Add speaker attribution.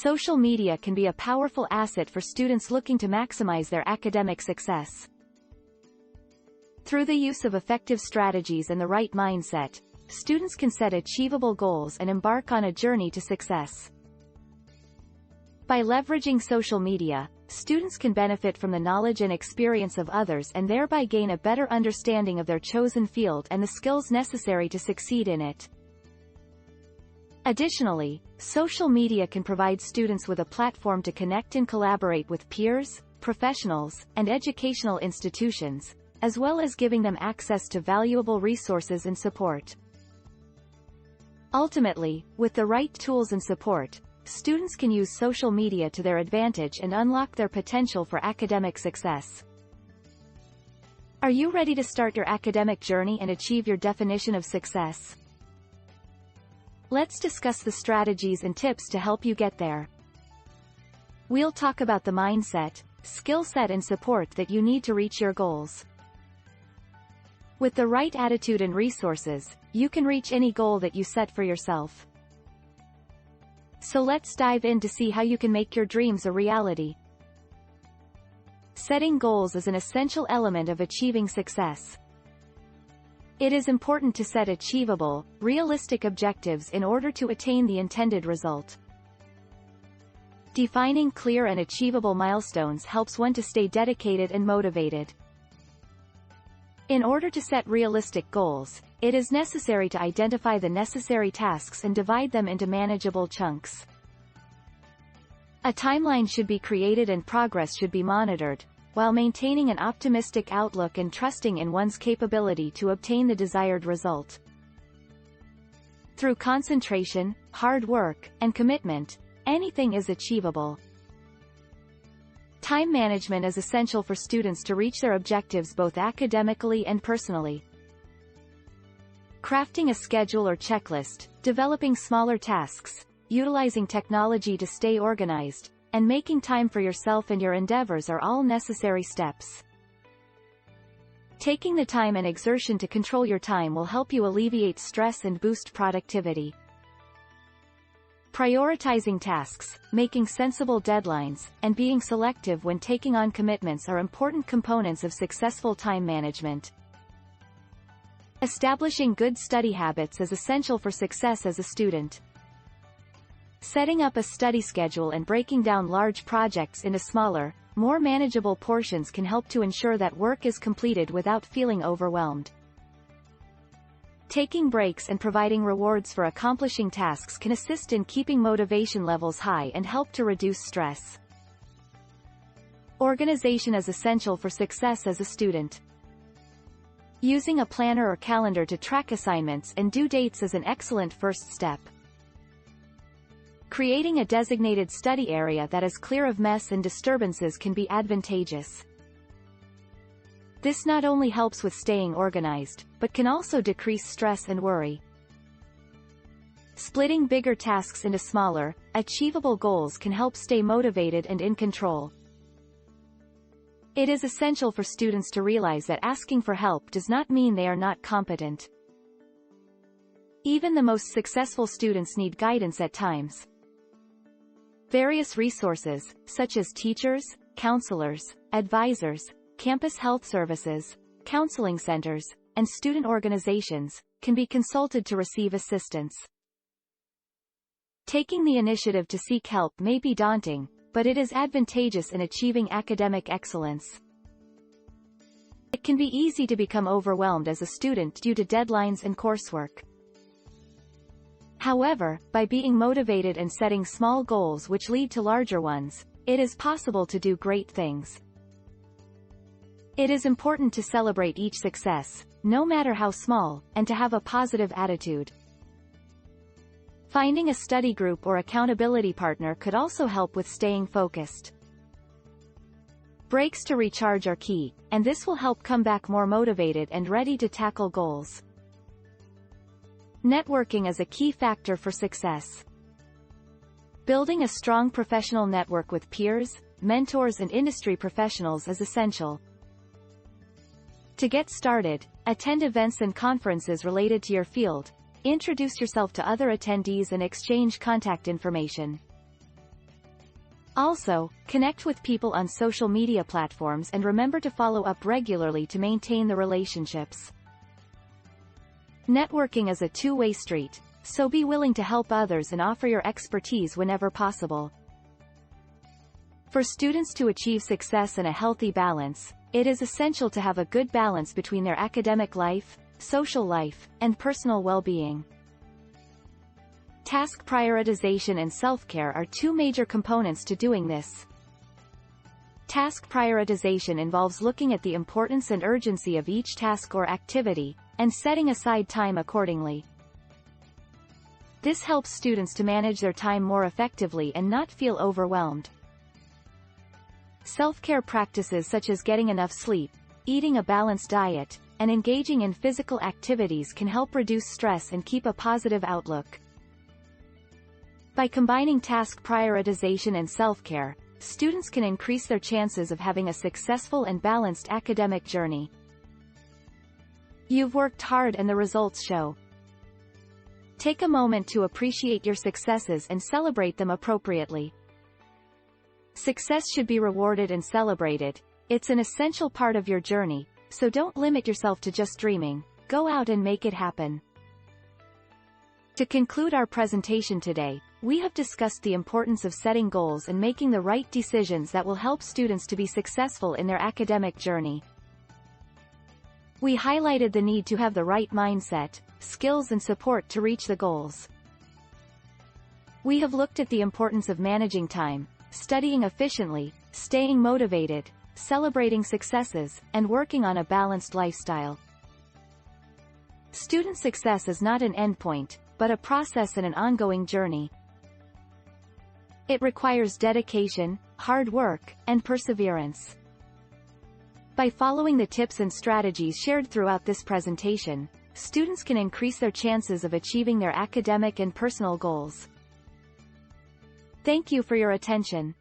Speaker 1: social media can be a powerful asset for students looking to maximize their academic success. Through the use of effective strategies and the right mindset, students can set achievable goals and embark on a journey to success. By leveraging social media, students can benefit from the knowledge and experience of others and thereby gain a better understanding of their chosen field and the skills necessary to succeed in it. Additionally, social media can provide students with a platform to connect and collaborate with peers, professionals, and educational institutions, as well as giving them access to valuable resources and support. Ultimately, with the right tools and support, students can use social media to their advantage and unlock their potential for academic success. Are you ready to start your academic journey and achieve your definition of success? Let's discuss the strategies and tips to help you get there. We'll talk about the mindset, skill set and support that you need to reach your goals. With the right attitude and resources, you can reach any goal that you set for yourself. So let's dive in to see how you can make your dreams a reality. Setting goals is an essential element of achieving success. It is important to set achievable, realistic objectives in order to attain the intended result. Defining clear and achievable milestones helps one to stay dedicated and motivated. In order to set realistic goals, it is necessary to identify the necessary tasks and divide them into manageable chunks. A timeline should be created and progress should be monitored, while maintaining an optimistic outlook and trusting in one's capability to obtain the desired result. Through concentration, hard work, and commitment, anything is achievable. Time management is essential for students to reach their objectives both academically and personally. Crafting a schedule or checklist, developing smaller tasks, utilizing technology to stay organized, and making time for yourself and your endeavors are all necessary steps. Taking the time and exertion to control your time will help you alleviate stress and boost productivity. Prioritizing tasks, making sensible deadlines, and being selective when taking on commitments are important components of successful time management. Establishing good study habits is essential for success as a student. Setting up a study schedule and breaking down large projects into smaller, more manageable portions can help to ensure that work is completed without feeling overwhelmed. Taking breaks and providing rewards for accomplishing tasks can assist in keeping motivation levels high and help to reduce stress. Organization is essential for success as a student. Using a planner or calendar to track assignments and due dates is an excellent first step. Creating a designated study area that is clear of mess and disturbances can be advantageous. This not only helps with staying organized, but can also decrease stress and worry. Splitting bigger tasks into smaller, achievable goals can help stay motivated and in control. It is essential for students to realize that asking for help does not mean they are not competent. Even the most successful students need guidance at times. Various resources, such as teachers, counselors, advisors, campus health services, counseling centers, and student organizations, can be consulted to receive assistance. Taking the initiative to seek help may be daunting, but it is advantageous in achieving academic excellence. It can be easy to become overwhelmed as a student due to deadlines and coursework. However, by being motivated and setting small goals which lead to larger ones, it is possible to do great things. It is important to celebrate each success, no matter how small, and to have a positive attitude. Finding a study group or accountability partner could also help with staying focused. Breaks to recharge are key, and this will help come back more motivated and ready to tackle goals. Networking is a key factor for success. Building a strong professional network with peers, mentors and industry professionals is essential. To get started, attend events and conferences related to your field, introduce yourself to other attendees and exchange contact information. Also, connect with people on social media platforms and remember to follow up regularly to maintain the relationships. Networking is a two-way street, so be willing to help others and offer your expertise whenever possible. For students to achieve success and a healthy balance, it is essential to have a good balance between their academic life, social life, and personal well-being. Task prioritization and self-care are two major components to doing this. Task prioritization involves looking at the importance and urgency of each task or activity, and setting aside time accordingly. This helps students to manage their time more effectively and not feel overwhelmed. Self-care practices such as getting enough sleep, eating a balanced diet, and engaging in physical activities can help reduce stress and keep a positive outlook. By combining task prioritization and self-care, students can increase their chances of having a successful and balanced academic journey. You've worked hard and the results show. Take a moment to appreciate your successes and celebrate them appropriately. Success should be rewarded and celebrated. It's an essential part of your journey, so don't limit yourself to just dreaming. Go out and make it happen. To conclude our presentation today, we have discussed the importance of setting goals and making the right decisions that will help students to be successful in their academic journey. We highlighted the need to have the right mindset, skills and support to reach the goals. We have looked at the importance of managing time, studying efficiently, staying motivated, celebrating successes, and working on a balanced lifestyle. Student success is not an endpoint, but a process and an ongoing journey. It requires dedication, hard work, and perseverance. By following the tips and strategies shared throughout this presentation, students can increase their chances of achieving their academic and personal goals. Thank you for your attention.